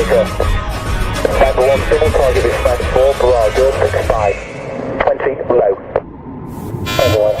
Number 1, civil target dispatch 4, Bravo, 65. 20, low. Everyone.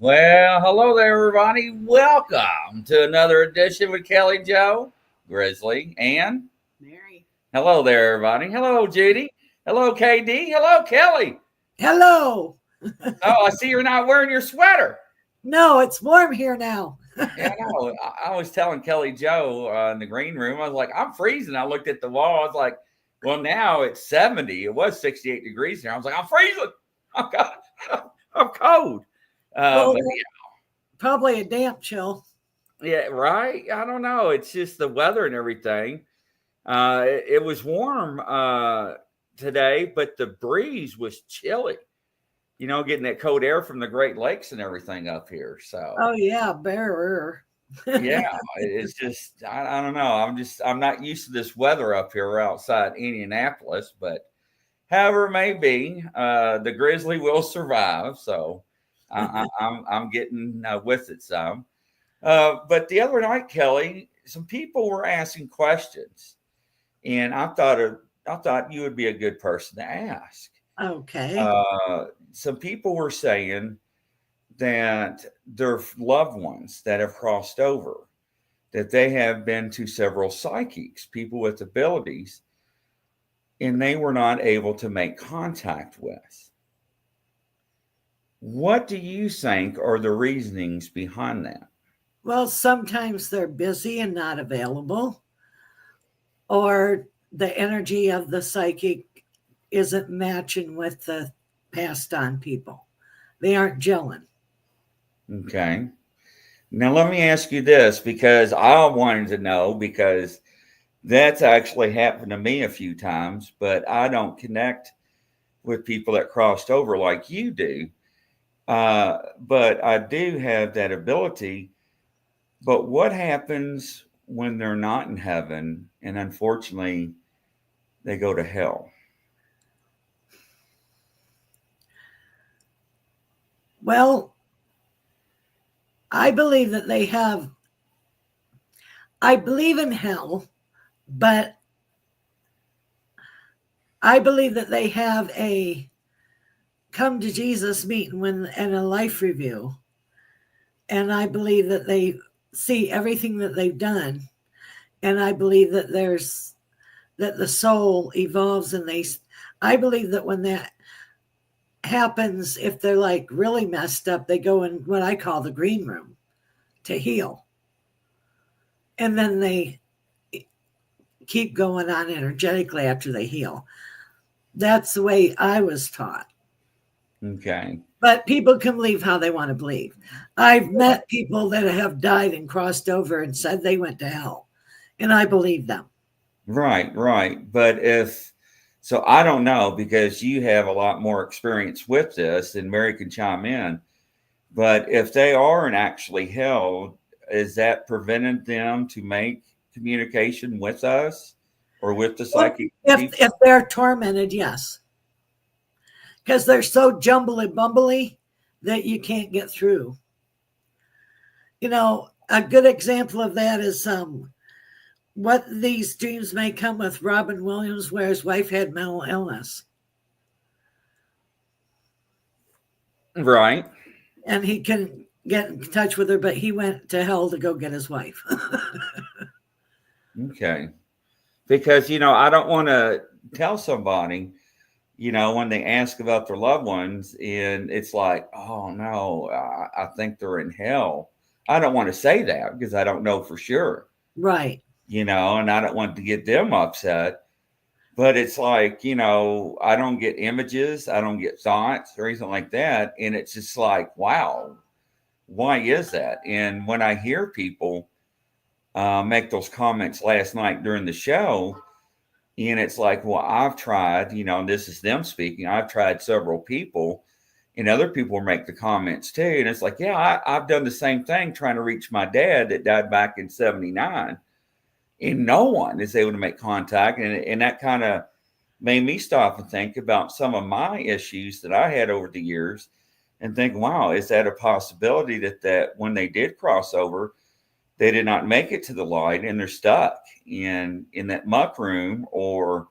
Well, hello there, everybody. Welcome to another edition with Kelly Joe, Grizzly, and Mary. Hello there, everybody. Hello, Judy. Hello, KD. Hello, Kelly. Hello. Oh, I see you're not wearing your sweater. No, it's warm here now. Yeah, I know. I was telling Kelly Joe in the green room, I was like, I'm freezing. I looked at the wall. I was like, well, now it's 70. It was 68 degrees here. I was like, I'm freezing. I'm cold. Well, But probably a damp chill. yeah, right. I don't know. It's just the weather and everything. It was warm today, but the breeze was chilly. You know, getting that cold air from the Great Lakes and everything up here. So, Oh yeah, bearer. yeah, it's just I don't know. I'm not used to this weather up here outside Indianapolis, but however it may be, the Grizzly will survive. So, I'm getting with it some. But the other night, Kelly, some people were asking questions, and I thought you would be a good person to ask. Okay. Some people were saying that their loved ones that have crossed over, that they have been to several psychics, people with abilities, and they were not able to make contact with. What do you think are the reasonings behind that? Well, sometimes they're busy and not available, or the energy of the psychic isn't matching with the passed on people. They aren't gelling. Okay. Now, let me ask you this, because I wanted to know, because that's actually happened to me a few times, but I don't connect with people that crossed over like you do. But I do have that ability. But what happens when they're not in heaven and unfortunately they go to hell? Well, I believe that I believe in hell, but I believe that they have a come to Jesus meeting and a life review. And I believe that they see everything that they've done. And I believe that that the soul evolves, and I believe that when that happens, if they're like really messed up, they go in what I call the green room to heal. And then they keep going on energetically after they heal. That's the way I was taught. Okay. But people can believe how they want to believe. I've met people that have died and crossed over and said they went to hell, and I believe them. Right. But so I don't know, because you have a lot more experience with this, and Mary can chime in. But if they aren't actually held, is that prevented them to make communication with us or with the psychic? If they're tormented, yes. Because they're so jumbly bumbly that you can't get through. You know, a good example of that is what these dreams may come with Robin Williams, where his wife had mental illness. Right. And he couldn't get in touch with her, but he went to hell to go get his wife. Okay. Because, I don't want to tell somebody, when they ask about their loved ones, and it's like, oh no, I think they're in hell. I don't want to say that because I don't know for sure, Right. and I don't want to get them upset. But it's like, I don't get images, I don't get thoughts or anything like that. And it's just like, wow, why is that? And when I hear people make those comments last night during the show, and it's like, well, I've tried, and this is them speaking, I've tried several people, and other people make the comments too. And it's like, yeah, I've done the same thing trying to reach my dad that died back in 79. And no one is able to make contact. And that kind of made me stop and think about some of my issues that I had over the years and think, wow, is that a possibility that when they did cross over, they did not make it to the light and they're stuck in that muck room or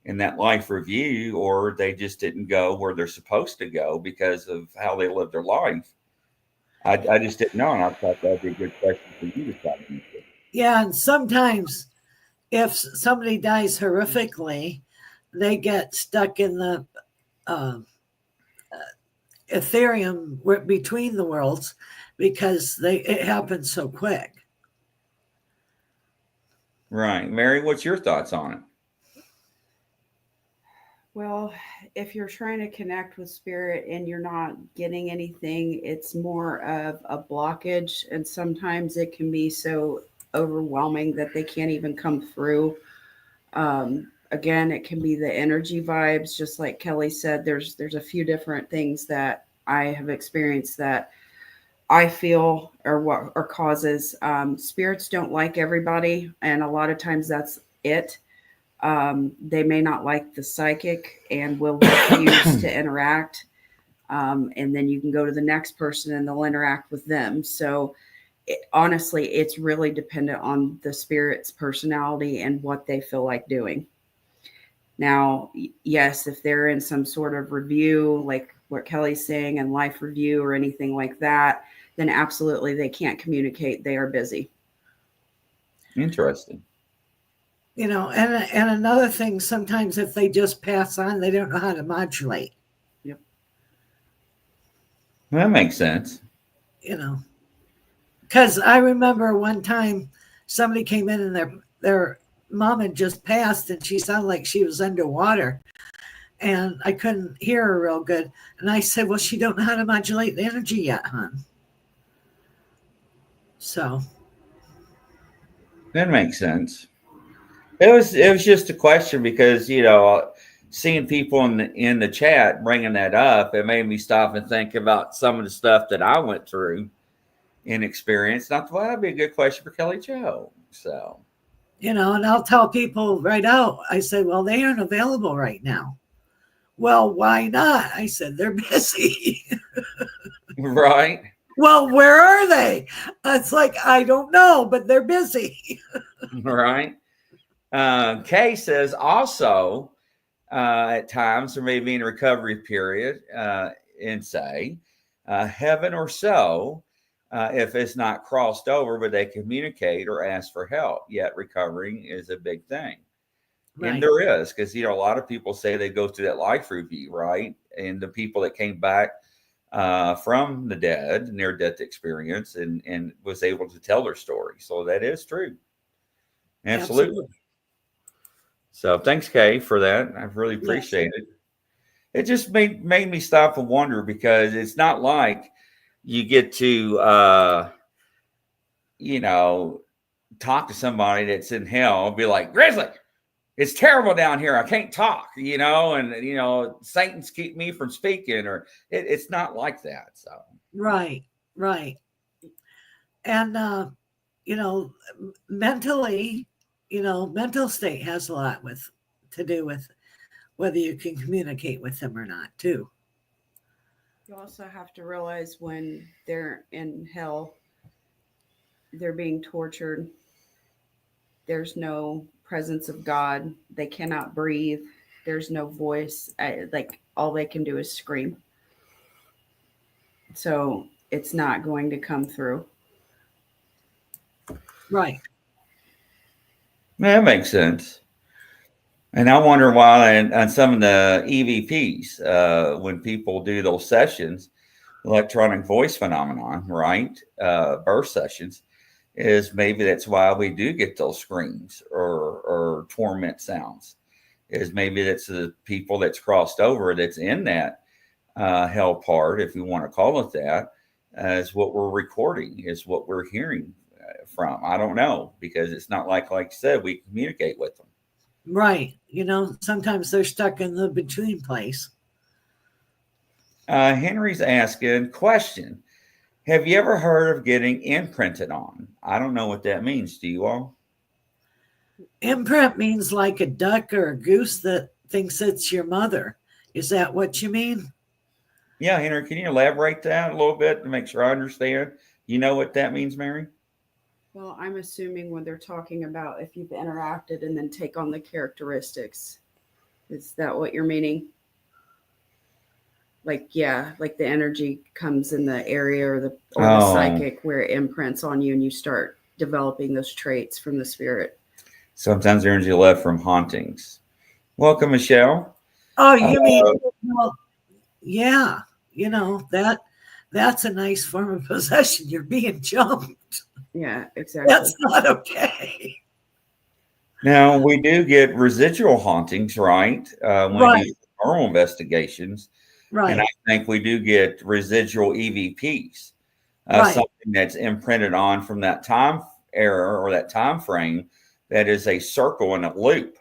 in that life review, or they just didn't go where they're supposed to go because of how they lived their life. I just didn't know. And I thought that'd be a good question for you to talk into. Yeah. And sometimes if somebody dies horrifically, they get stuck in the Ethereum between the worlds because it happens so quick. Right. Mary, what's your thoughts on it? Well, if you're trying to connect with spirit and you're not getting anything, it's more of a blockage. And sometimes it can be so overwhelming that they can't even come through. Again, it can be the energy vibes, just like Kelly said. There's a few different things that I have experienced that I feel or causes. Spirits don't like everybody, and a lot of times that's it. They may not like the psychic and will refuse to interact. And then you can go to the next person and they'll interact with them. So honestly, it's really dependent on the spirit's personality and what they feel like doing. Now, yes, if they're in some sort of review, like what Kelly's saying, and life review or anything like that, then absolutely they can't communicate. They are busy. Interesting. And another thing, sometimes if they just pass on, they don't know how to modulate. Yep. That makes sense. Because I remember one time somebody came in and their mom had just passed and she sounded like she was underwater and I couldn't hear her real good. And I said, well, she don't know how to modulate the energy yet, hon. So. That makes sense. It was just a question because, seeing people in the chat bringing that up, it made me stop and think about some of the stuff that I went through and experienced. And I thought, well, that'd be a good question for Kelly Jo. So. And I'll tell people right out, I said, well, they aren't available right now. Well, why not? I said, they're busy. Right. Well, where are they? It's like, I don't know, but they're busy. Right. Kay says also, at times there may be in a recovery period, and say, heaven or so, if it's not crossed over, but they communicate or ask for help. Yet recovering is a big thing. Right. And there is, because, a lot of people say they go through that life review, right? And the people that came back from the dead, near-death experience, and was able to tell their story. So that is true. Absolutely. So thanks, Kay, for that. I really appreciate it. It just made me stop and wonder, because it's not like you get to, talk to somebody that's in hell and be like, Grizzly, it's terrible down here. I can't talk, and, Satan's keep me from speaking, or it's not like that. So. Right. And, mentally, mental state has a lot to do with whether you can communicate with them or not, too. You also have to realize when they're in hell, they're being tortured. There's no presence of God. They cannot breathe. There's no voice. All they can do is scream. So it's not going to come through. Right. That makes sense. And I wonder why on some of the EVPs, when people do those sessions, electronic voice phenomenon, right? Burst sessions, is maybe that's why we do get those screams or torment sounds. Is maybe that's the people that's crossed over that's in that hell part, if you want to call it that, is what we're recording, is what we're hearing from. I don't know, because it's not like you said, we communicate with them. Right. Sometimes they're stuck in the between place. Henry's asking, question, have you ever heard of getting imprinted on? I don't know what that means. Do you all? Imprint means like a duck or a goose that thinks it's your mother. Is that what you mean? Yeah, Henry, can you elaborate that a little bit to make sure I understand? You know what that means, Mary? Well, I'm assuming when they're talking about if you've interacted and then take on the characteristics. Is that what you're meaning? Like, yeah, like the energy comes in the area or the psychic where it imprints on you and you start developing those traits from the spirit. Sometimes energy left from hauntings. Welcome, Michelle. Oh, you mean, well, yeah, that's a nice form of possession. You're being jumped. Yeah, exactly. That's not okay. Now, we do get residual hauntings, right? When we do normal investigations. Right. And I think we do get residual EVPs, something that's imprinted on from that time era or that time frame that is a circle and a loop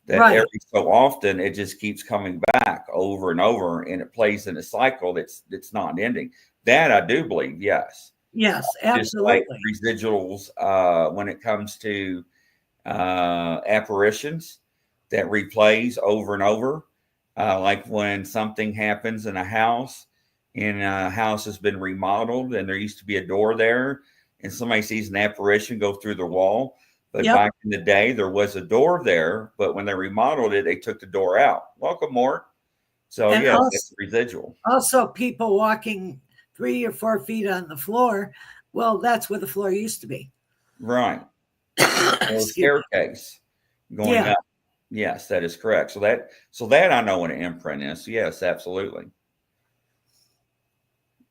that every so often it just keeps coming back over and over, and it plays in a cycle that's not ending. That I do believe, yes. Yes, absolutely. Just like residuals when it comes to apparitions that replays over and over. Like when something happens in a house and a house has been remodeled and there used to be a door there and somebody sees an apparition go through the wall. But back in the day, there was a door there, but when they remodeled it, they took the door out. Welcome, Mort. So, yeah, it's residual. Also, people walking 3 or 4 feet on the floor. Well, that's where the floor used to be. Right. Or staircase going up. Yes, that is correct. So that I know what an imprint is. Yes, absolutely.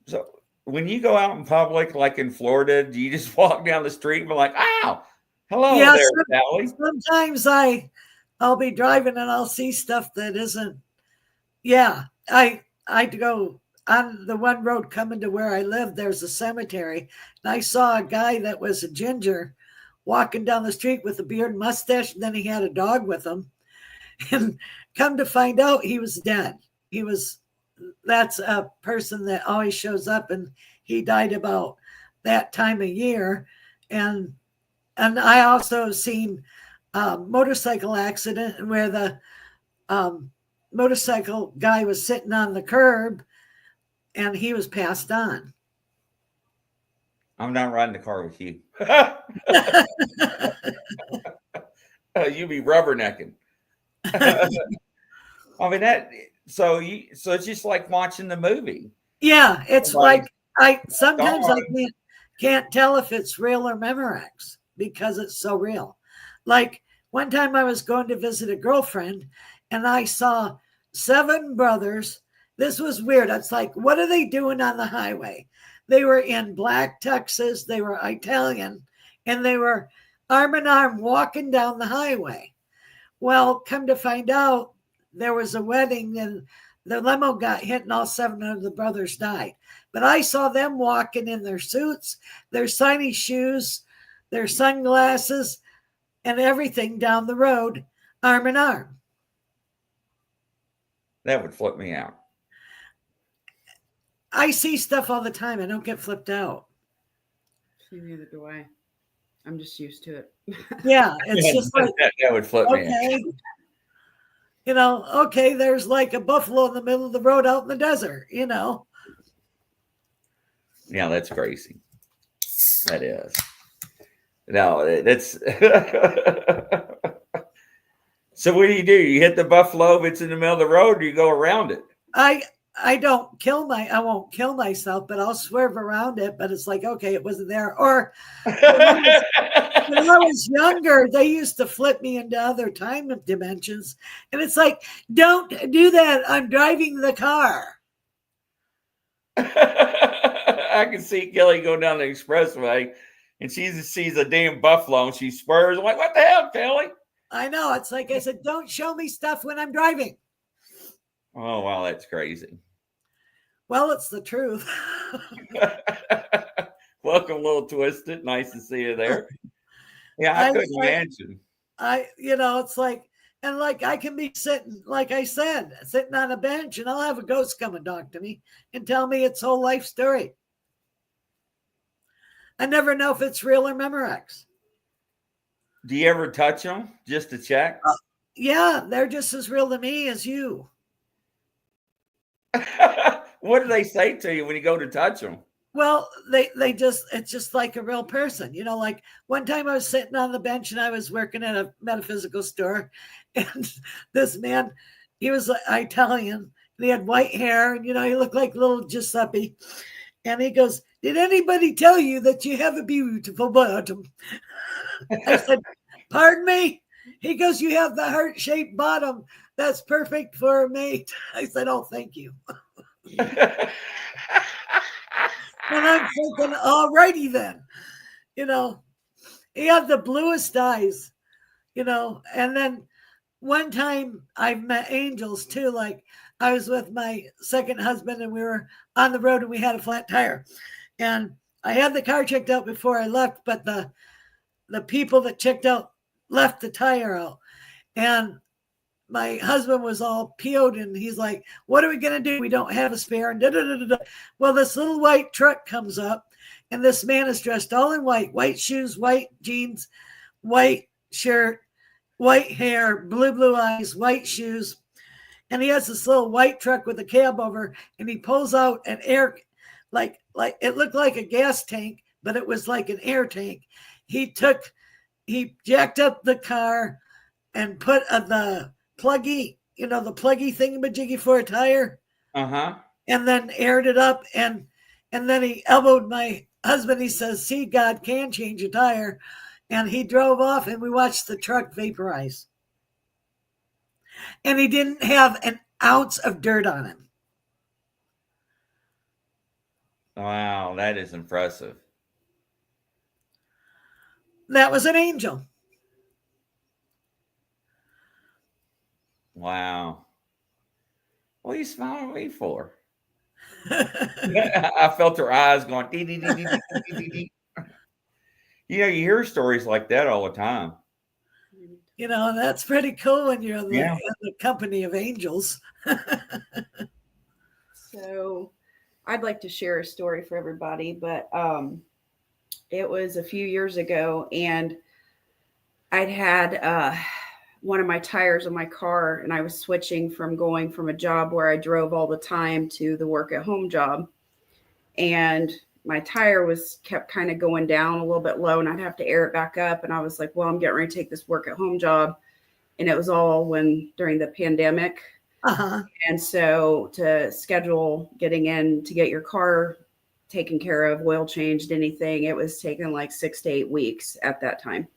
So when you go out in public, like in Florida, do you just walk down the street and be like, "Ow, hello there, Sally"? Sometimes I'll be driving and I'll see stuff that isn't. Yeah, I go on the one road coming to where I live. There's a cemetery, and I saw a guy that was a ginger walking down the street with a beard and mustache, and then he had a dog with him. And come to find out, he was dead. That's a person that always shows up, and he died about that time of year. And I also seen a motorcycle accident where the motorcycle guy was sitting on the curb and he was passed on. I'm not riding the car with you. You be rubbernecking. I mean so it's just like watching the movie. Yeah, it's like sometimes I can't tell if it's real or Memorex because it's so real. Like one time I was going to visit a girlfriend and I saw 7 brothers. This was weird. It's like, what are they doing on the highway? They were in black tuxes. They were Italian, and they were arm in arm walking down the highway. Well, come to find out, there was a wedding and the limo got hit and all 7 of the brothers died. But I saw them walking in their suits, their shiny shoes, their sunglasses, and everything down the road, arm in arm. That would flip me out. I see stuff all the time. I don't get flipped out. Neither do I. I'm just used to it. Yeah, it's just like that would flip me out. Okay, there's like a buffalo in the middle of the road out in the desert, Yeah, that's crazy. That is. No, that's So what do? You hit the buffalo if it's in the middle of the road, or you go around it? I won't kill myself, but I'll swerve around it. But it's like, okay, it wasn't there. Or when I was younger, they used to flip me into other time dimensions. And it's like, don't do that. I'm driving the car. I can see Kelly go down the expressway and she sees a damn buffalo and she swerves. I'm like, what the hell, Kelly? I know. It's like I said, don't show me stuff when I'm driving. Oh, wow, that's crazy. Well, it's the truth. Welcome, Little Twisted. Nice to see you there. Yeah, I couldn't imagine. It's like, and like I can be sitting, like I said, sitting on a bench, and I'll have a ghost come and talk to me and tell me its whole life story. I never know if it's real or Memorex. Do you ever touch them just to check? Yeah, they're just as real to me as you. What do they say to you when you go to touch them? Well, it's just like a real person. Like one time I was sitting on the bench and I was working at a metaphysical store, and this man, he was Italian, and he had white hair, and he looked like little Giuseppe. And he goes, "Did anybody tell you that you have a beautiful bottom?" I said, "Pardon me?" He goes, "You have the heart-shaped bottom. That's perfect for a mate." I said, "Oh, thank you." And I'm thinking, alrighty then. He had the bluest eyes, and then one time I've met angels too. Like I was with my second husband and we were on the road and we had a flat tire. And I had the car checked out before I left, but the people that checked out left the tire out. And my husband was all PO'd and he's like, "What are we going to do? We don't have a spare." And Well, this little white truck comes up and this man is dressed all in white shoes, white jeans, white shirt, white hair, blue eyes, white shoes. And he has this little white truck with a cab over, and he pulls out an air, like it looked like a gas tank, but it was like an air tank. He jacked up the car and put the pluggy thingamajiggy for a tire. Uh-huh. And then aired it up, and then he elbowed my husband. He says, "See, God can change a tire." And he drove off and we watched the truck vaporize. And he didn't have an ounce of dirt on him. Wow, that is impressive. That was an angel. Wow. What are you smiling at me for? I felt her eyes going, dee, dee, dee, dee, dee, dee, dee. You hear stories like that all the time. And that's pretty cool when you're in the company of angels. So I'd like to share a story for everybody, but it was a few years ago, and I'd had one of my tires on my car, and I was switching from going from a job where I drove all the time to the work at home job. And my tire kept kind of going down a little bit low, and I'd have to air it back up. And I was like, well, I'm getting ready to take this work at home job. And it was all during the pandemic. Uh-huh. And so to schedule getting in to get your car taken care of, oil changed, anything, it was taking like 6 to 8 weeks at that time.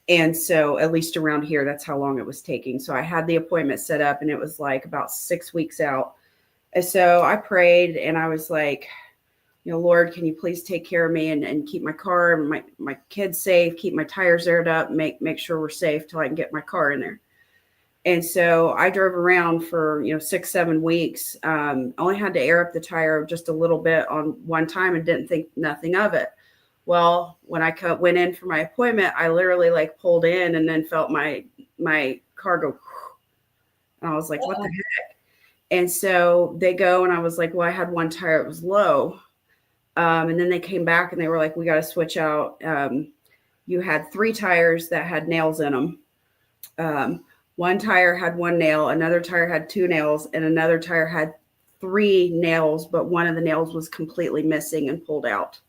And so at least around here, that's how long it was taking. So I had the appointment set up, and it was like about 6 weeks out. And so I prayed, and I was like, Lord, can you please take care of me and keep my car and my kids safe, keep my tires aired up, make sure we're safe till I can get my car in there. And so I drove around for, 6, 7 weeks. Only had to air up the tire just a little bit on one time and didn't think nothing of it. Well, when I went in for my appointment, I literally pulled in and then felt my car go, and I was like, what the heck? And so they go, and I was like, well, I had one tire, it was low. And then they came back and they were like, we got to switch out. You had 3 tires that had nails in them. One tire had 1 nail, another tire had 2 nails, and another tire had 3 nails, but one of the nails was completely missing and pulled out.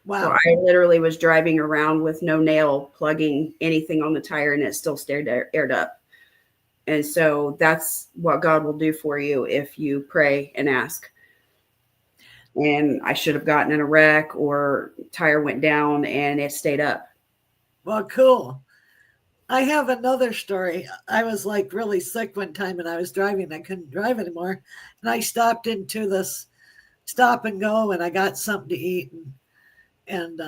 Wow. So I literally was driving around with no nail plugging anything on the tire, and it still stayed aired up. And so that's what God will do for you if you pray and ask. And I should have gotten in a wreck, or tire went down and it stayed up. Well, cool. I have another story. I was like really sick one time and I was driving. I couldn't drive anymore. And I stopped into this stop and go and I got something to eat. And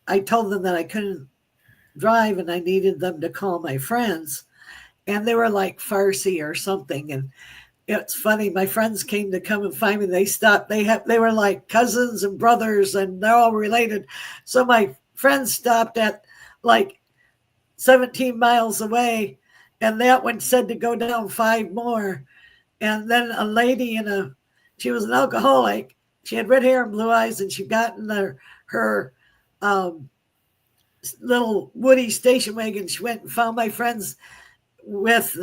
I told them that I couldn't drive and I needed them to call my friends. And they were like Farsi or something. And it's funny. My friends came to come and find me. They stopped. They were like cousins and brothers and they're all related. So my friends stopped at like 17 miles away, and that one said to go down 5 more. And then a lady she was an alcoholic. She had red hair and blue eyes, and she got in her little woody station wagon. She went and found my friends with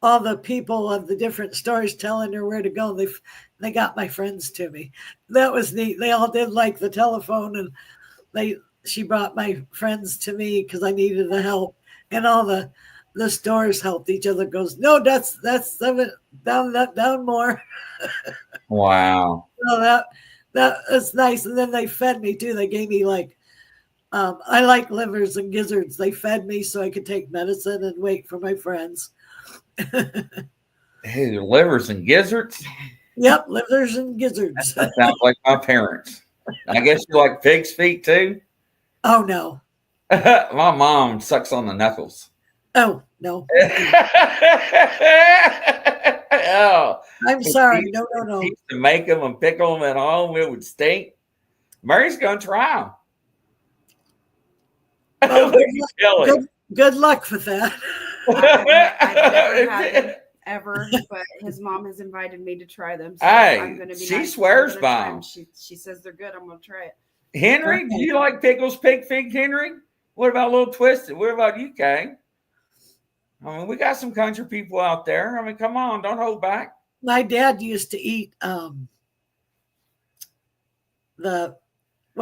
all the people of the different stores telling her where to go. They got my friends to me. That was neat. They all did like the telephone, and she brought my friends to me because I needed the help, and all the stores helped each other. Goes, no, that's 7 down more. Wow. So that was nice. And then they fed me too. They gave me like I like livers and gizzards. They fed me so I could take medicine and wait for my friends. Hey, livers and gizzards. Yep, livers and gizzards. That sounds like my parents. I guess you like pig's feet too. Oh no. My mom sucks on the knuckles. Oh no. Oh, I'm sorry. No. She used to make them and pickle them at home. It would stink. Mary's gonna try them. Well, good luck with that. I've never had them ever, but his mom has invited me to try them. So Hey, I'm gonna be she nice. swears by them. She says they're good. I'm gonna try it. Henry, do you like pickles, pig feet, Henry? What about a little twisted? What about you, Kay? I mean, we got some country people out there. I mean, come on, don't hold back. My dad used to eat what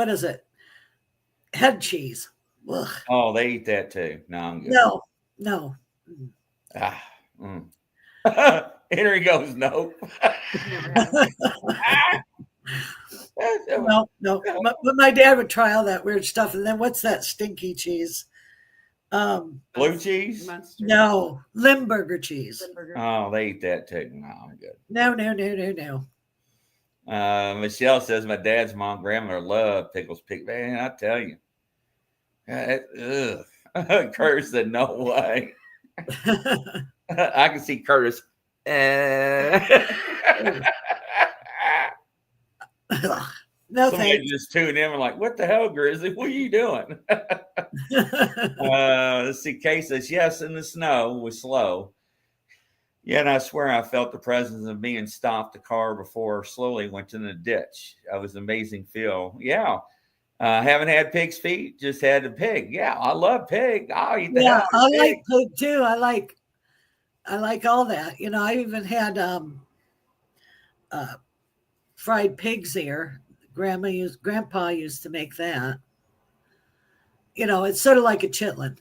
is it? Head cheese. Ugh. Oh, they eat that too. No, I'm good. No. Henry goes, no. No. But my dad would try all that weird stuff. And then what's that stinky cheese? Blue cheese? Munster. No, Limburger cheese. Limburger. Oh, they eat that too. No, I'm good. No. Michelle says my dad's mom, grandmother loved pickles. Man, I tell you. Curtis said, no way. I can see Curtis. No, somebody thanks. just tuned in and like, what the hell, Grizzly? What are you doing? Let's see. Kay says, yes, in the snow was slow. Yeah, and I swear I felt the presence of being stopped the car before slowly went in the ditch. It was an amazing feel. Yeah. Haven't had pig's feet, just had a pig. Yeah, I love pig. I'll eat the hell I out of pig. like pig too. I like all that. You know, I even had fried pig's ear. Grandpa used to make that. You know, it's sort of like a chitlin.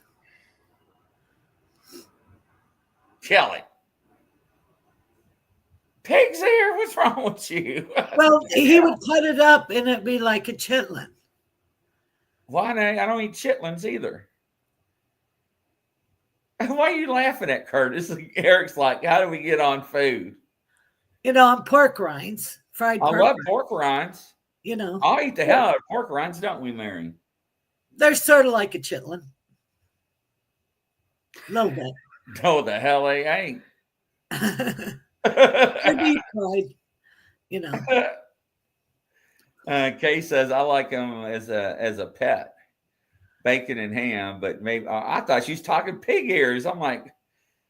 Kelly. Pig's ear? What's wrong with you? Well, he would cut it up and it'd be like a chitlin. Why not? I don't eat chitlins either. Why are you laughing at Curtis? Eric's like, how do we get on food? You know, on pork rinds, fried pork. I love pork rinds. You know, I'll eat the hell out of pork rinds, don't we, Mary? they're sort of like a chitlin. A little bit. No, the hell they ain't. They're deep fried, you know. Kay says I like them as a pet, bacon and ham. But maybe I thought she was talking pig ears. I'm like,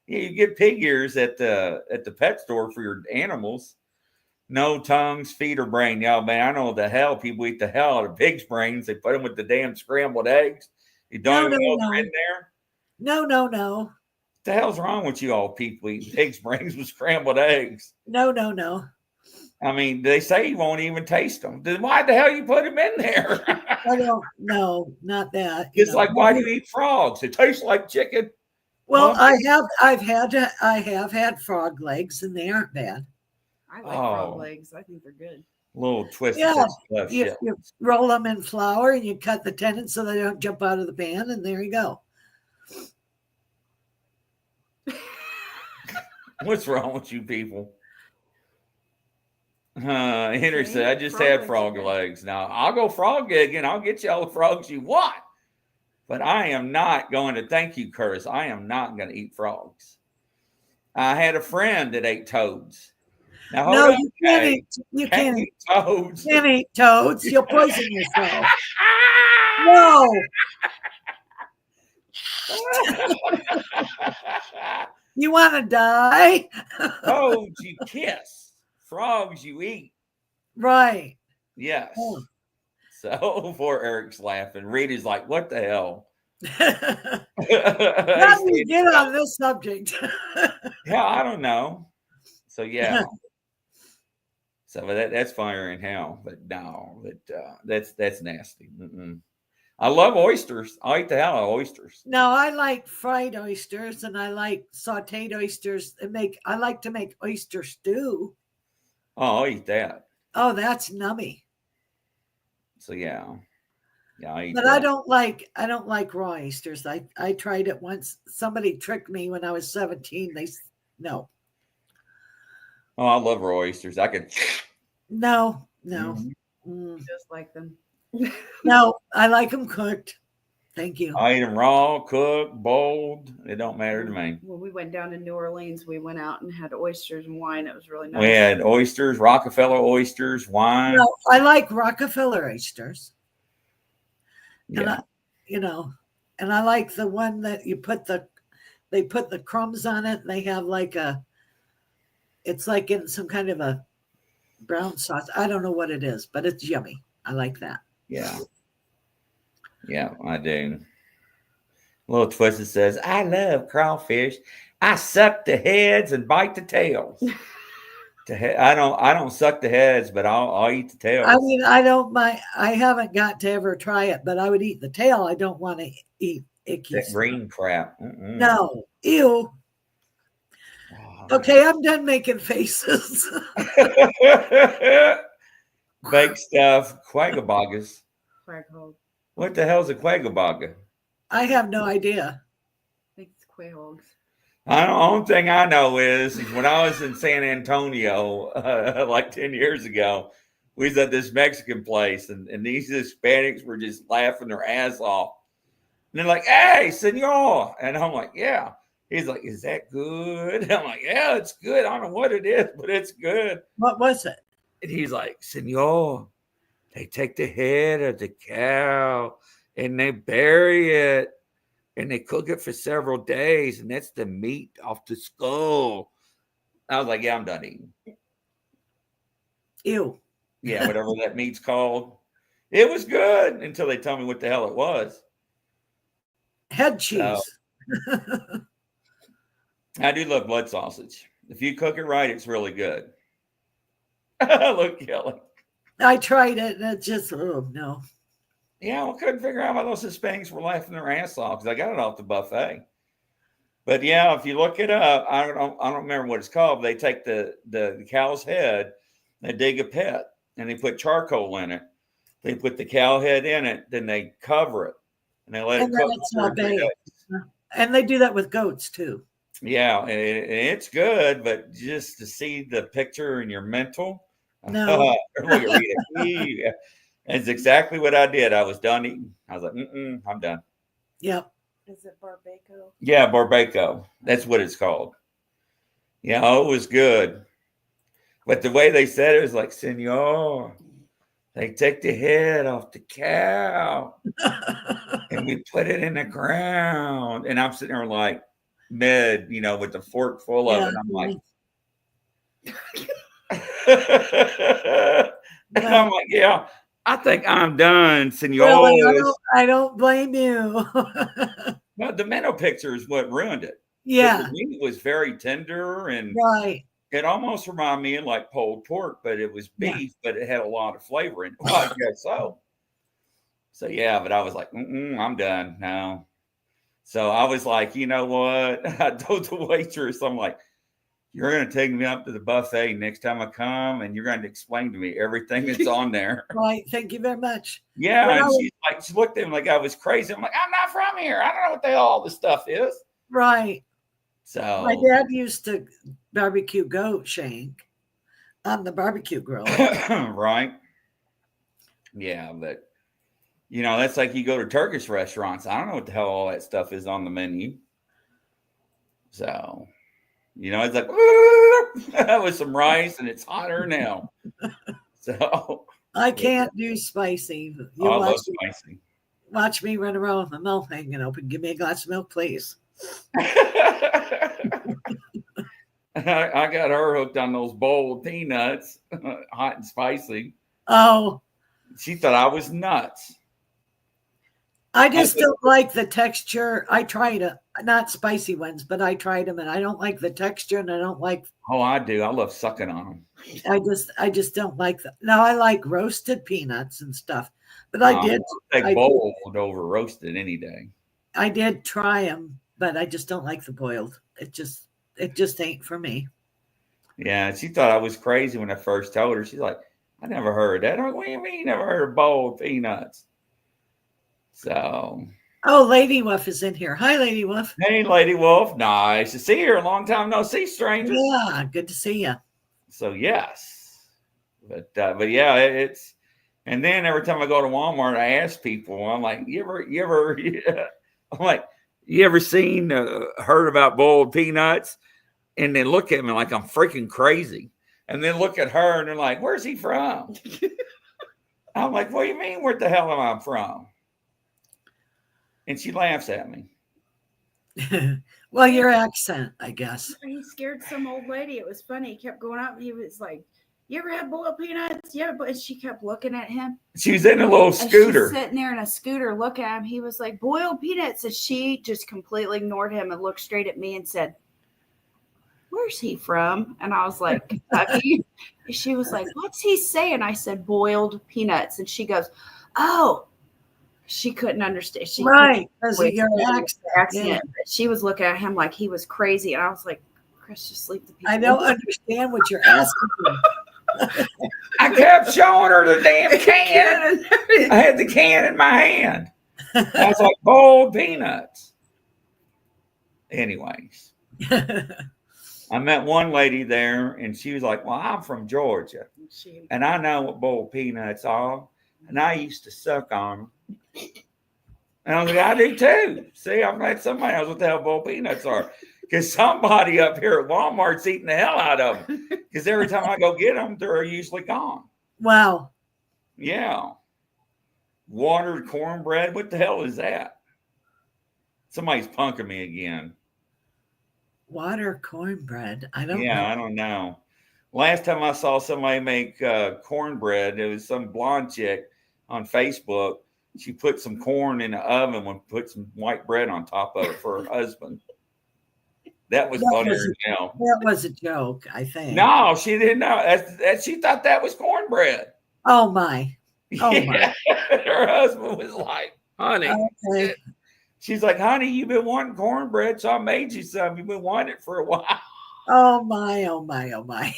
yeah, you get pig ears at the pet store for your animals. No tongues, feet, or brain. Yeah, man, I know the hell people eat the hell out of pig's brains. They put them with the damn scrambled eggs. You don't even know they're in there. No. What the hell's wrong with you all people eating pig's brains with scrambled eggs? No. I mean, they say you won't even taste them. Then why the hell you put them in there? I don't know, not that. It's like, why do you eat frogs? It tastes like chicken. Well, Well, I have had frog legs, and they aren't bad. I like frog oh, legs. I think they're good. little twisted Yeah, stuff. you roll them in flour and you cut the tendons so they don't jump out of the pan, and there you go. What's wrong with you people? Henry See? said, I just Frog had legs frog are good. legs. Now I'll go frog gigging. I'll get you all the frogs you want. But I am not going to, thank you, Curtis. I am not going to eat frogs. I had a friend that ate toads. Now hold No, up, you can't Kay. eat. You Can't eat toads. can't eat toads. You'll poison yourself. No, you want to die? Toads you kiss. Frogs you eat. Right. Yes. Oh. So poor Eric's laughing. Rita's like, what the hell? How do you get on this subject? Yeah, I don't know. So yeah. So that's fire in hell. But no, that's nasty. Mm-mm. I love oysters. I eat the hell out of oysters. No, I like fried oysters, and I like sautéed oysters. I like to make oyster stew. Oh, I'll eat that. Oh, that's nummy. So yeah. Yeah, I eat But that. I don't like raw oysters. I tried it once. Somebody tricked me when I was 17. No. Oh, I love raw oysters. I could. No. Mhm. Just like them. No, I like them cooked. Thank you. I eat them raw, cooked, boiled. It don't matter to me. When we went down to New Orleans, we went out and had oysters and wine. It was really nice. We had oysters, Rockefeller oysters, wine. No, I like Rockefeller oysters. Yeah. And I like the one that they put the crumbs on it. And they have it's like in some kind of a brown sauce. I don't know what it is, but it's yummy. I like that. Yeah. Yeah, I do. Little Twisted says, I love crawfish. I suck the heads and bite the tails. I don't suck the heads, but I'll eat the tails. I mean, I don't mind. I haven't got to ever try it, but I would eat the tail. I don't want to eat icky that stuff. green crap. Mm-mm. No, ew. Oh, Okay, I'm done making faces. Baked stuff, quaggabogas. Quaghog. What the hell's a quaggaboga? I have no idea. I think it's quahogs. The only thing I know is when I was in San Antonio like 10 years ago, we was at this Mexican place, and these Hispanics were just laughing their ass off. And they're like, hey, senor. And I'm like, yeah. He's like, is that good? I'm like, yeah, it's good. I don't know what it is, but it's good. What was it? And he's like, senor, they take the head of the cow and they bury it and they cook it for several days. And that's the meat off the skull. I was like, yeah, I'm done eating. Ew. Yeah, whatever that meat's called. It was good until they told me what the hell it was. Head cheese. I do love blood sausage. If you cook it right, it's really good. Look, Kelly. I tried it, and it just, oh, no. Yeah, I couldn't figure out why those Hispanics were laughing their ass off because I got it off the buffet. But yeah, if you look it up, I don't remember what it's called. They take the cow's head, they dig a pit, and they put charcoal in it. They put the cow head in it, then they cover it, and they let it cook. It's not bad. And they do that with goats too. Yeah, and it's good, but just to see the picture in your mental. No. Look at Rita. That's exactly what I did. I was done eating. I was like, I'm done. Yep. Is it barbacoa? Yeah, barbacoa. That's what it's called. Yeah, it was good. But the way they said it was like, senor, they take the head off the cow and we put it in the ground. And I'm sitting there like with the fork full of it. I'm like, and I'm like, yeah, I think I'm done, senor. Really, I don't blame you. Well, the mental picture is what ruined it. Yeah. The meat was very tender and Right. it almost reminded me of like pulled pork, but it was beef, but it had a lot of flavor in it. Well, I guess so. So yeah, but I was like, I'm done now. So I was like, you know what? I told the waitress, I'm like, you're going to take me up to the buffet next time I come, and you're going to explain to me everything that's on there. Right. Thank you very much. Yeah. When I And was- she's like, she looked at me like I was crazy. I'm like, I'm not from here. I don't know what the hell all this stuff is. Right. So My dad used to barbecue goat shank on the barbecue grill. right. Yeah. But, that's like you go to Turkish restaurants. I don't know what the hell all that stuff is on the menu. So, it's like with some rice, and it's hotter now. So I can't do spicy. I love spicy. Watch me run around with my mouth hanging open. Give me a glass of milk, please. I got her hooked on those boiled peanuts, hot and spicy. Oh, She thought I was nuts. I just don't like the texture. I tried not spicy ones, but I tried them, and I don't like the texture, and I don't like. Oh, I do. I love sucking on them. I just don't like them. Now I like roasted peanuts and stuff, but I did. Take boiled over roasted any day. I did try them, but I just don't like the boiled. It just ain't for me. Yeah, she thought I was crazy when I first told her. She's like, I never heard that. I'm like, what do you mean you never heard of boiled peanuts? So. Oh, Lady Wolf is in here. Hi, Lady Wolf. Hey, Lady Wolf. Nice to see her. A long time no see, stranger. Yeah, good to see you. So, yes. But yeah, it's. And then every time I go to Walmart, I ask people, I'm like, you ever, I'm like, you ever seen, heard about boiled peanuts? And they look at me like I'm freaking crazy. And then look at her and they're like, where's he from? I'm like, what do you mean, where the hell am I from? And she laughs at me. Well, your accent, I guess. He scared some old lady. It was funny. He kept going up. He was like, you ever had boiled peanuts? Yeah, but she kept looking at him. She was in a little scooter. She's sitting there in a scooter, look at him. He was like, boiled peanuts. And she just completely ignored him and looked straight at me and said, where's he from? And I was like, Kentucky. She was like, what's he saying? I said, boiled peanuts. And she goes, oh. She couldn't understand. She right, because of your accent. Yeah. She was looking at him like he was crazy. And I was like, Chris, just leave the people. I don't understand what you're asking for. I kept showing her the damn can. I had the can in my hand. I was like, boiled peanuts. Anyways. I met one lady there, and she was like, well, I'm from Georgia, and I know what boiled peanuts are, and I used to suck on them. And I was like, I do too. See, I'm glad somebody knows what the hell boiled peanuts are, because somebody up here at Walmart's eating the hell out of them, because every time I go get them, they're usually gone. Wow. Yeah. Watered cornbread, what the hell is that? Somebody's punking me again. Water cornbread. I don't know. Yeah, I don't know. Last time I saw somebody make cornbread, it was some blonde chick on Facebook. She put some corn in the oven and put some white bread on top of it for her husband. That was funnier than hell. That was a joke, I think. No, she didn't know. She thought that was cornbread. Oh, my. Oh, my. Her husband was like, honey. Okay. She's like, honey, you've been wanting cornbread, so I made you some. You've been wanting it for a while. Oh, my, oh, my, oh, my.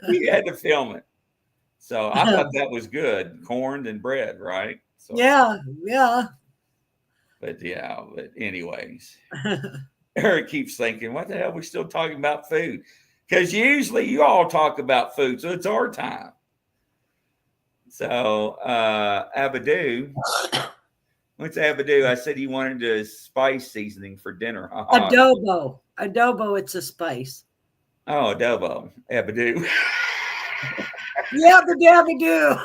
We had to film it. So I thought that was good. Corn and bread, right? So, yeah. But anyways, Eric keeps thinking, what the hell are we still talking about food? Because usually you all talk about food, so it's our time. So Abadoo. What's Abadoo? I said he wanted a spice seasoning for dinner. Adobo. Adobo, it's a spice. Oh, adobo. Abadoo. Yeah, the dabba-doo.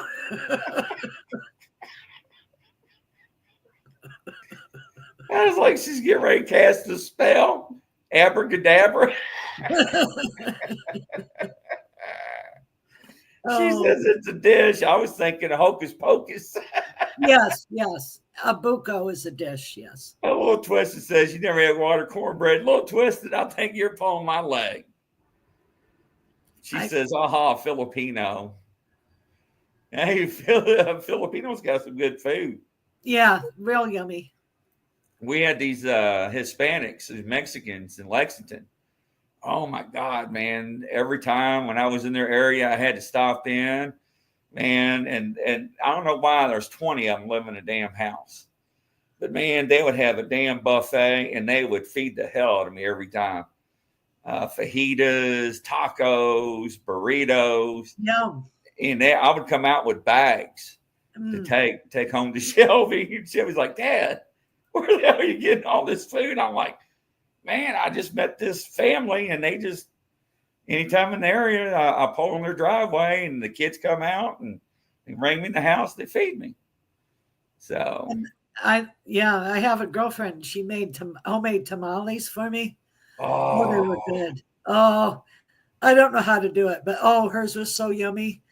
I was like, she's getting ready to cast a spell. Abracadabra. She says it's a dish. I was thinking of hocus pocus. Yes. A buco is a dish, yes. A little twisted says you never had water cornbread. A little twisted, I think you're pulling my leg. She says, aha, Filipino. Hey, Filipinos got some good food. Yeah, real yummy. we had these Hispanics, these Mexicans in Lexington. Oh my God, man. Every time when I was in their area, I had to stop in, man. And I don't know why there's 20 of them living in a damn house. But man, they would have a damn buffet and they would feed the hell out of me every time. Fajitas, tacos, burritos. Yum. And I would come out with bags to take home to Shelby. And Shelby's like, Dad, where the hell are you getting all this food? I'm like, man, I just met this family and they just, anytime in the area, I pull on their driveway and the kids come out and they bring me in the house, they feed me. So I have a girlfriend. She made homemade tamales for me. oh, they were good. Oh, I don't know how to do it, but hers was so yummy.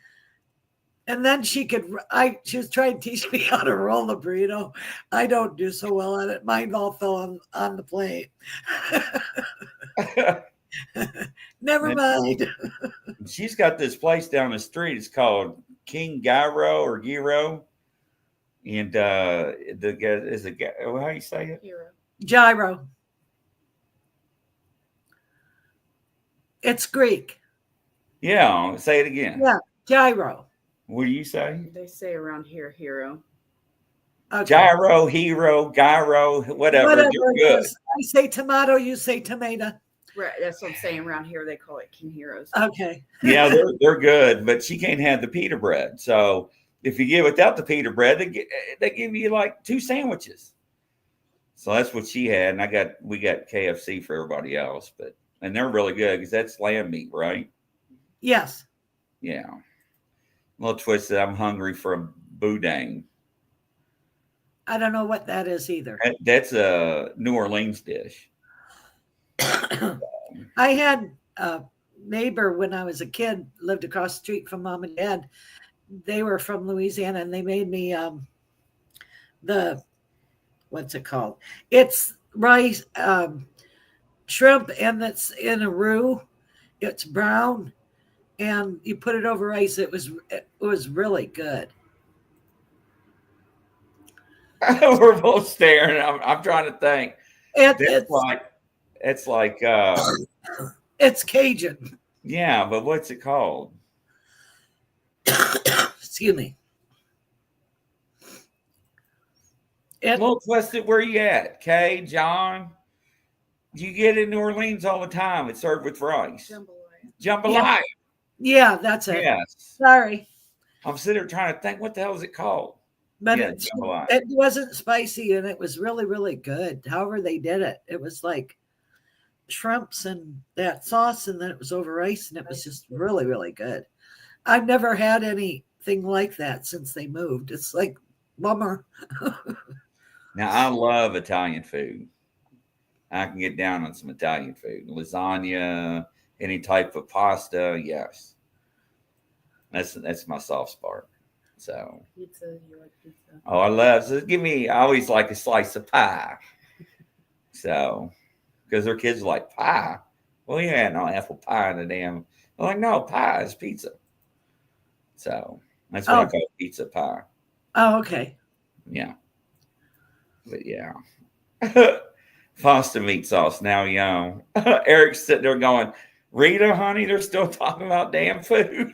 And then she was trying to teach me how to roll the burrito. I don't do so well at it. Mine all fell on the plate. Never mind. She's got this place down the street. It's called King Gyro or Gyro. And the guy is how you say it? Gyro. It's Greek. Yeah, say it again. Yeah, gyro. What do you say? They say around here, hero. Okay. Gyro, hero, gyro, whatever. You're good. I say tomato, you say tomato. Right, that's what I'm saying. Around here, they call it King Heroes. Okay. Yeah, they're good, but she can't have the pita bread. So if you get without the pita bread, they give you like 2 sandwiches. So that's what she had, and we got KFC for everybody else, and they're really good because that's lamb meat, right? Yes. Yeah. A little twisted. I'm hungry for a boudin. I don't know what that is either. That's a New Orleans dish. I had a neighbor when I was a kid, lived across the street from Mom and Dad. They were from Louisiana, and they made me what's it called? It's rice, shrimp, and it's in a roux. It's brown, and you put it over rice. It was really good. We're both staring. I'm trying to think. It's like it's Cajun. Yeah, but what's it called? Excuse me. Little twisted. Where you at, Kay, John? You get in New Orleans all the time. It's served with rice. Jambalaya. Yeah, that's it. Yes. Sorry. I'm sitting there trying to think, what the hell is it called? But Yeah, it wasn't spicy, and it was really, really good. However they did it, it was like shrimps and that sauce, and then it was over rice, and it was just really, really good. I've never had anything like that since they moved. It's like bummer. Now, I love Italian food. I can get down on some Italian food. Lasagna, any type of pasta, yes. That's my soft spot. So Pizza, you like pizza? Oh, I love I always like a slice of pie. So because their kids are like, pie? Well, yeah, no apple pie in the damn. I'm like, no, pie is pizza. So that's what I call pizza pie. Oh, okay. Yeah. But yeah. Pasta meat sauce. Now, Eric's sitting there going, Rita, honey, they're still talking about damn food.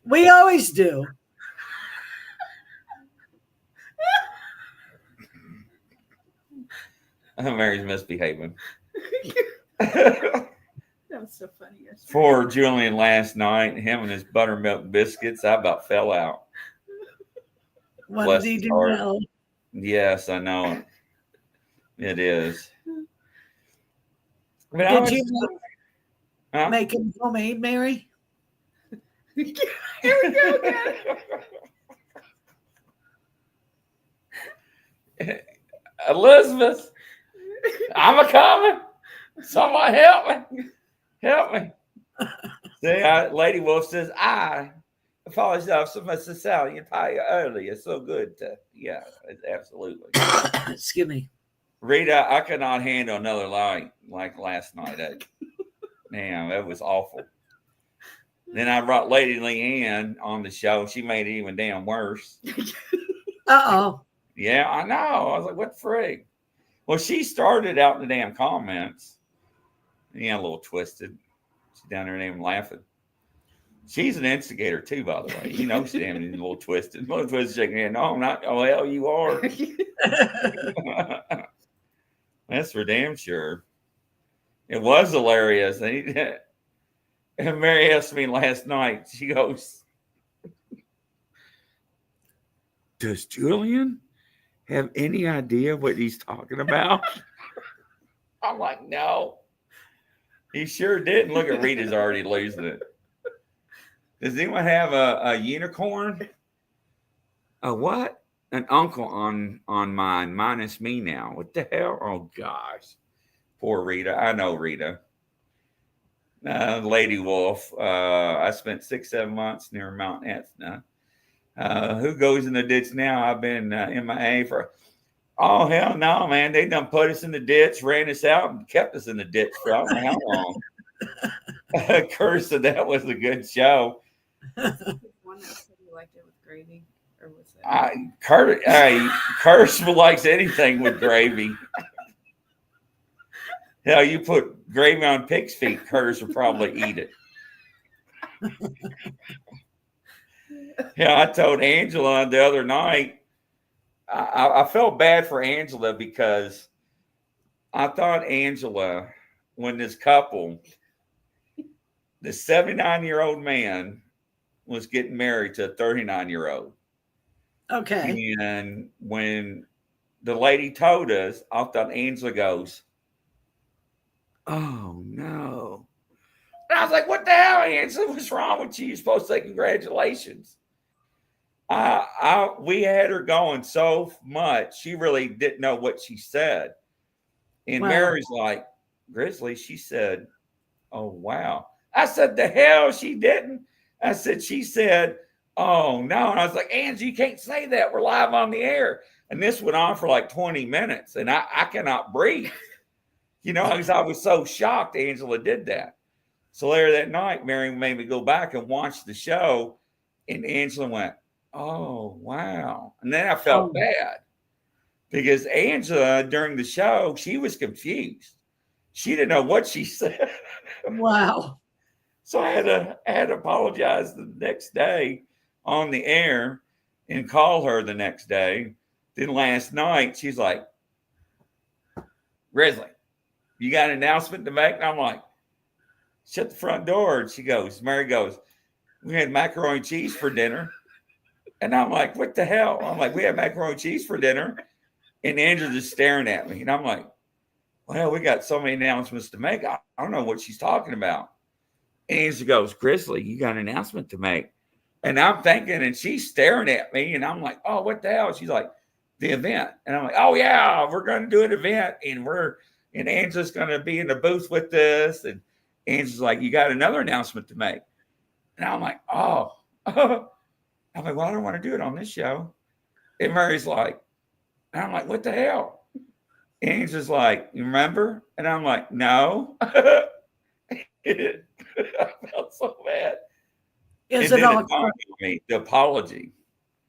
We always do. Mary's misbehaving. That was so funny. For Julian last night, him and his buttermilk biscuits, I about fell out. What did he do now? Yes, I know. It is. Did you make him homemade, Mary? Here we go again. Elizabeth, I'm a coming. Somebody help me. Help me. See, Lady Wolf says, I apologize for my Sicilian pie earlier. It's so good. Yeah, absolutely. Excuse me. Rita, I could not handle another night like last night. Man, that was awful. Then I brought Lady Leanne on the show. She made it even damn worse. Uh-oh. Yeah, I know. I was like, what the frig? Well, she started out in the damn comments. Yeah, a little twisted. She's down there and laughing. She's an instigator too, by the way. You know, she's damn a little twisted. A little twisted, shaking her head. No, I'm not. Oh, hell, you are. That's for damn sure. It was hilarious. And Mary asked me last night, she goes, does Julian have any idea what he's talking about? I'm like, no. He sure didn't. Look at Rita's already losing it. Does anyone have a unicorn? A what? An uncle on mine, minus me now. What the hell? Oh, gosh. Poor Rita. I know Rita. Lady Wolf. I spent 6-7 months near Mount Etna. Who goes in the ditch now? I've been MIA for... Oh, hell no, man. They done put us in the ditch, ran us out, and kept us in the ditch for I don't know how long. Curse said that was a good show. One that said you liked it with gravy. Or was it? Curse likes anything with gravy. Hell, you put gravy on pig's feet, Curse will probably eat it. Yeah, I told Angela the other night, I felt bad for Angela because I thought Angela, when this couple, the 79-year-old man was getting married to a 39-year-old. Okay. And when the lady told us, I thought Angela goes, oh, no. And I was like, what the hell, Angela? What's wrong with you? You're supposed to say congratulations. We had her going so much, she really didn't know what she said. And Wow. Mary's like, Grizzly, she said, oh, wow. I said, the hell she didn't. I said, she said, oh, no. And I was like, Angie, you can't say that. We're live on the air. And this went on for like 20 minutes. And I cannot breathe, you know, because I was so shocked Angela did that. So later that night, Mary made me go back and watch the show. And Angela went, oh, wow. And then I felt bad because Angela, during the show, she was confused. She didn't know what she said. Wow. So I had to apologize the next day on the air and call her the next day. Then last night, she's like, Grizzly, you got an announcement to make? And I'm like, shut the front door. And she goes, Mary goes, we had macaroni and cheese for dinner. And I'm like, what the hell? I'm like, we had macaroni and cheese for dinner. And Andrew's just staring at me. And I'm like, well, we got so many announcements to make. I don't know what she's talking about. And Angela goes, Grizzly, you got an announcement to make. And I'm thinking, and she's staring at me. And I'm like, oh, what the hell? She's like, the event. And I'm like, oh, yeah, we're going to do an event. And Angela's going to be in the booth with us. And Angela's like, you got another announcement to make. And I'm like, oh. I'm like, well, I don't want to do it on this show. And Mary's like, and I'm like, what the hell? And Angela's like, you remember? And I'm like, no. I felt so bad. Is it all me, the apology?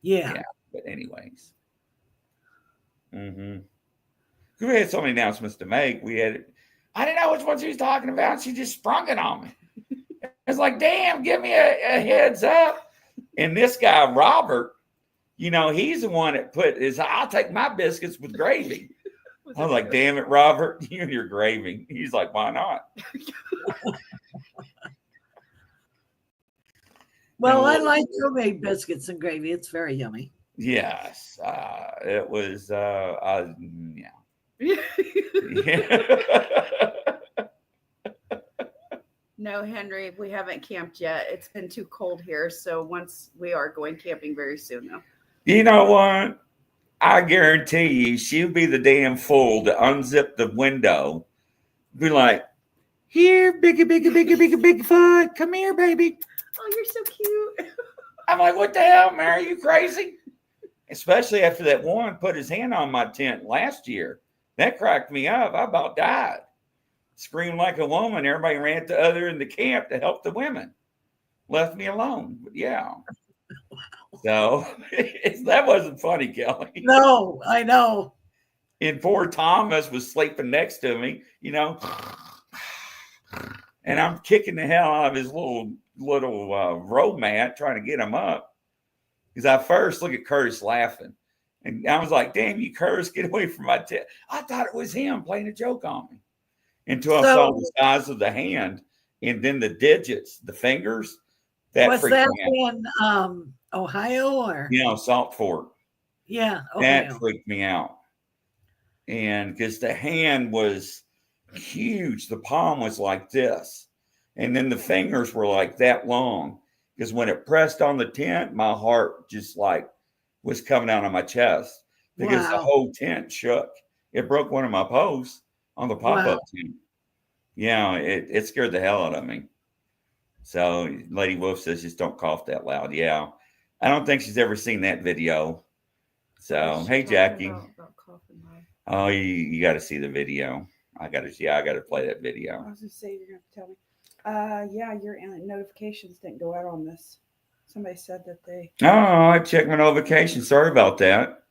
Yeah. But anyways. We had so many announcements to make. I didn't know which one she was talking about. She just sprung it on me. It's like, damn, give me a heads up. And this guy, Robert, you know, he's the one that I'll take my biscuits with gravy. I was like, damn it, Robert, you and your gravy. He's like, why not? Well, I like homemade biscuits and gravy. It's very yummy. Yes. It was, yeah. No, Henry, we haven't camped yet. It's been too cold here. So once we are going camping very soon, though. You know what? I guarantee you, she'll be the damn fool to unzip the window. Be like, here, Bigfoot. Come here, baby. Oh, you're so cute. I'm like, what the hell, Mary? You crazy? Especially after that one put his hand on my tent last year. That cracked me up. I about died. Screamed like a woman. Everybody ran to other in the camp to help the women. Left me alone. But yeah. Wow. So that wasn't funny, Kelly. No, I know. And poor Thomas was sleeping next to me, you know, and I'm kicking the hell out of his little row mat trying to get him up. Because I first look at Curtis laughing, and I was like, "Damn you, Curtis, get away from my tail!" I thought it was him playing a joke on me until I saw the size of the hand and then the digits, the fingers. That was freaked that me out. in Ohio or? You know, Salt Fort. Yeah, That Ohio. freaked me out. And because the hand was huge, the palm was like this. And then the fingers were like that long. Because when it pressed on the tent, my heart just like was coming out of my chest because the Wow. whole tent shook. It broke one of my posts on the pop-up tent. Yeah, it scared the hell out of me. So Lady Wolf says, just don't cough that loud. Yeah. I don't think she's ever seen that video. So, hey, Jackie. About coughing loud? Oh, you got to see the video. I got to play that video. I was going to say, you're going to tell me. Yeah, your notifications didn't go out on this. Somebody said that they. Oh, I checked my notification. Sorry about that.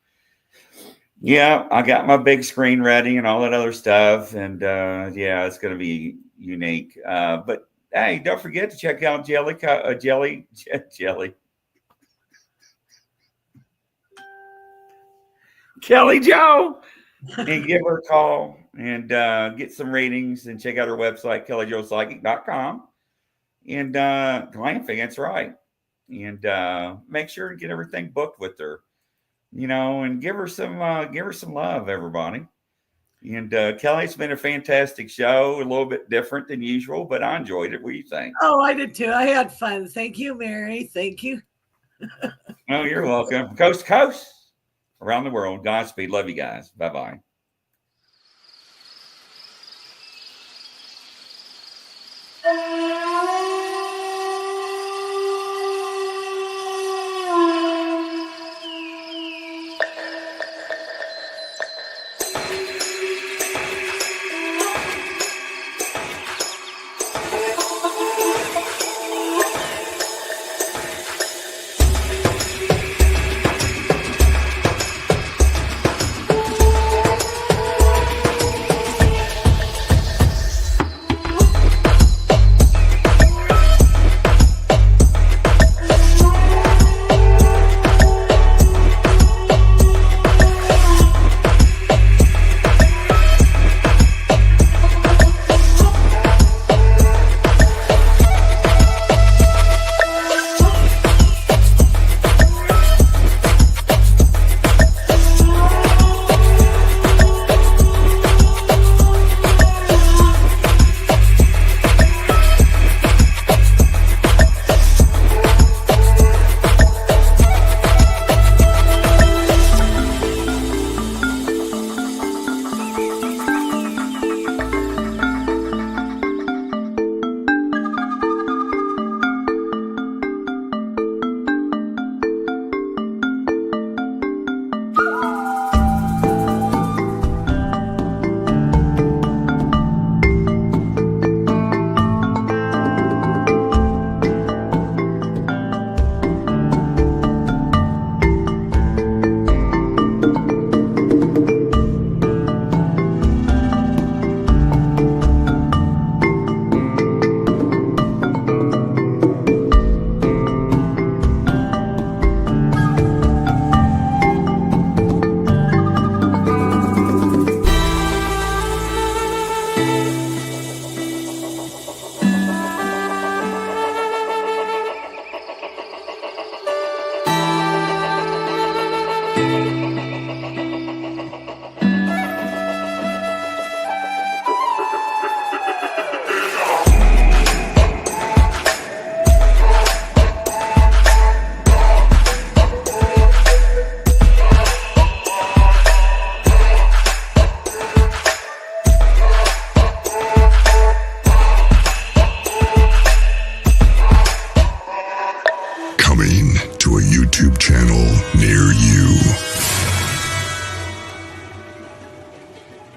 Yeah, I got my big screen ready and all that other stuff. And yeah, it's going to be unique. But hey, don't forget to check out Jelly. Kelly Joe, and give her a call and get some ratings and check out her website, kellyjoepsychic.com. And Glamphing, that's right. And make sure to get everything booked with her, you know, and give her some love, everybody. And Kelly, it's been a fantastic show, a little bit different than usual, but I enjoyed it. What do you think? Oh, I did too. I had fun. Thank you, Mary. Thank you. Oh, you're welcome. Coast to coast, around the world. Godspeed. Love you guys. Bye-bye.